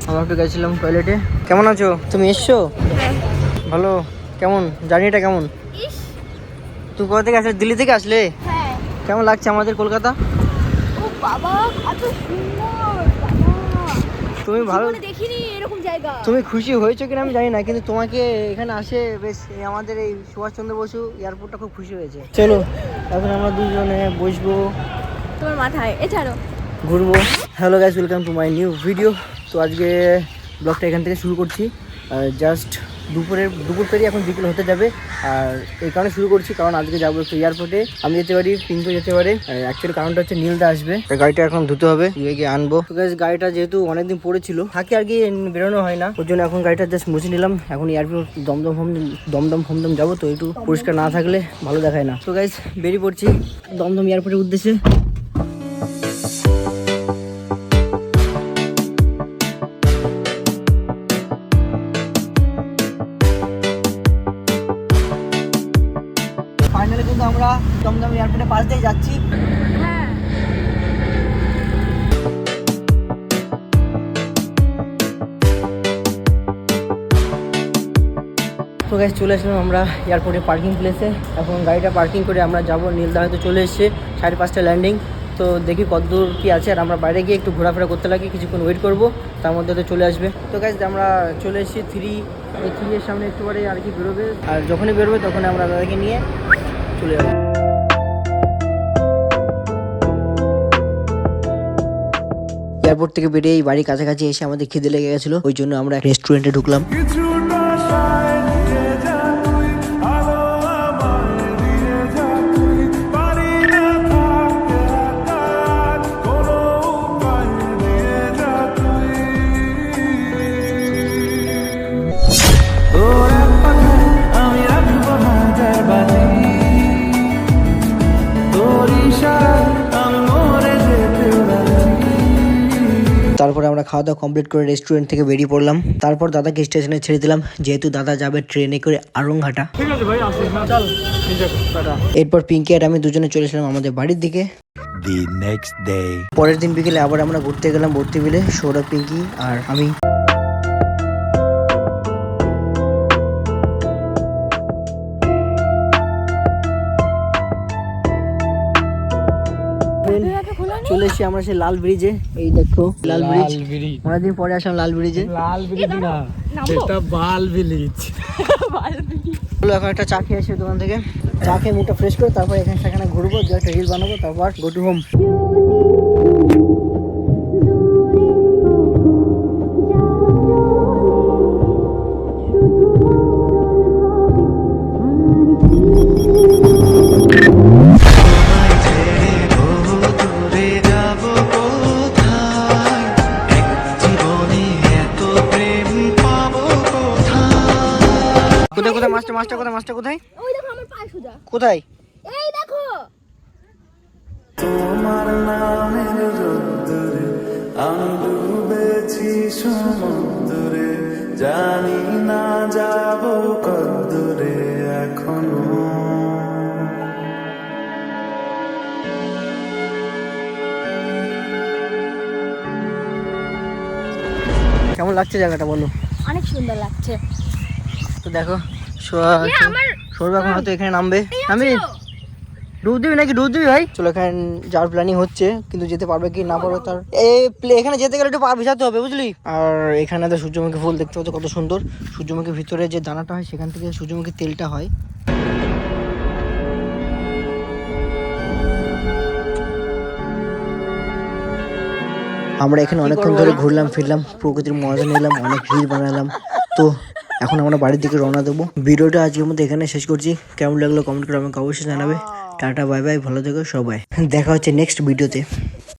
আমরা একটু গেছিলাম টয়লেটে। কেমন আছো? তুমি এসছো? ভালো। কেমন জার্নিটা কেমন? তুমি কোথা থেকে আসলে? দিল্লি থেকে আসলে? কেমন লাগছে আমাদের কলকাতা? ও বাবা, কত সুন্দর! তুমি ভালো দেখিনি এরকম জায়গা। তুমি খুশি হয়েছো কিনা আমি জানি না, কিন্তু তোমাকে এখানে আসে বেশ আমাদের এই সুভাষচন্দ্র বসু এয়ারপোর্টটা খুব খুশি হয়েছে। চলো এখন আমরা দুজনে বসবো, তোমার মাথায় এছাড়ো ঘুরবো। Hello guys, welcome to my new video. তো আজকে ব্লগটা এখান থেকে শুরু করছি। জাস্ট দুপুর পেরিয়ে এখন বিকেল হতে যাবে। আর এই কারণে শুরু করছি কারণ আজকে যাবো একটু এয়ারপোর্টে। আমি যেতে পারি, পিঙ্কু যেতে পারে। অ্যাকচুয়ালি কারণটা হচ্ছে নীলদা আসবে, গাড়িটা এখন ধুতে হবে, গিয়ে আনবো। তো গাইস গাড়িটা যেহেতু অনেকদিন পড়েছিল থাকে আর কি, বেরোনো হয় না, ওর জন্য এখন গাড়িটা জাস্ট মুছে নিলাম। এখন এয়ারপোর্ট দমদম ফমদম যাবো, তো একটু পরিষ্কার না থাকলে ভালো দেখায় না। তো গাইস বেরিয়ে পড়ছি দমদম এয়ারপোর্টের উদ্দেশ্যে। ফাইনালি কিন্তু আমরা দমদম এয়ারপোর্টে পাশ দিয়ে যাচ্ছি। তো গাইস চলে আসলাম আমরা এয়ারপোর্টের পার্কিং প্লেসে। এখন গাড়িটা পার্কিং করে আমরা যাব। নীলদা হয়তো চলে এসছে, 5:30 ল্যান্ডিং। তো দেখি কতদূর কি আছে। আর আমরা বাইরে গিয়ে একটু ঘোরাফেরা করতে লাগি, কিছুক্ষণ ওয়েট করব, তার মধ্যে তো চলে আসবে। তো গাইস আমরা চলে এসেছি 3 এর সামনে, একটু পরে আর কি বেরোবে। আর যখনই বেরোবে তখন আমরা দাদাকে নিয়ে চলে যাবো। এয়ারপোর্ট থেকে বেরিয়ে এই বাড়ির কাছাকাছি এসে আমাদের খিদে লেগে গেছিলো, ওই জন্য আমরা রেস্টুরেন্টে ঢুকলাম। তারপরে আমরা খাওয়া দাওয়া কমপ্লিট করে রেস্টুরেন্ট থেকে বেরিয়ে পড়লাম। তারপর দাদাকে স্টেশনে ছেড়ে দিলাম, যেহেতু দাদা যাবে ট্রেনে করে আরংঘাটা। এরপর পিঙ্কি আর আমি দুজনে চলেছিলাম আমাদের বাড়ির দিকে। পরের দিন বিকেলে আবার আমরা ঘুরতে গেলাম ভর্তি মিলে, সৌরভ, পিঙ্কি আর আমি। চলে এসেছি আমরা সেই লাল ব্রিজে। এই দেখো লাল ব্রিজ, অনেকদিন পরে আসলাম লাল ব্রিজে। লাল ব্রিজ না, এটা বাল ব্রিজ। এখন একটা চা খেয়ে আসি দোকান থেকে, চা খেয়ে মুখটা ফ্রেশ করে তারপর এখানে সেখানে ঘুরবো, দু একটা রিল বানাবো, তারপর গো টু হোম। কোথায় মাছটা কোথায়? ওই দেখো আমার পায়ে সোজা। কোথায়? এই দেখো। তোমার নামের রোদ্দুরে আমি ডুবেছি সমুদ্রে, জানি না যাব কদ্দুরে এখনো। কেমন লাগছে জায়গাটা বলো? অনেক সুন্দর লাগছে। তো দেখো সৌরভ এখন হয়তো এখানে নামবে। আমি ডুব দিবি নাকি? ডুব দিবি ভাই? চলো এখানে যাওয়ার প্ল্যানিং হচ্ছে, কিন্তু যেতে পারবে কি না পারবে তার এখানে যেতে গেলে একটু পা ভিজাতে হবে, বুঝলি? আর এখানে তো সূর্যমুখী ফুল দেখতে পাচ্ছ কত সুন্দর। সূর্যমুখীর ভিতরে যে দানাটা হয় সেখান থেকে সূর্যমুখীর তেলটা হয়। আমরা এখানে অনেকক্ষণ ধরে ঘুরলাম ফিরলাম, প্রকৃতির মজা নিলাম, অনেক রিল বানালাম। তো এখন আমরা বাড়ির দিকে রওনা দেবো। ভিডিওটা আজকের মধ্যে এখানে শেষ করছি। কেমন লাগলো কমেন্ট করে আমাকে অবশ্যই জানাবে। টাটা বাই বাই, ভালো থেকো সবাই, দেখা হচ্ছে নেক্সট ভিডিওতে।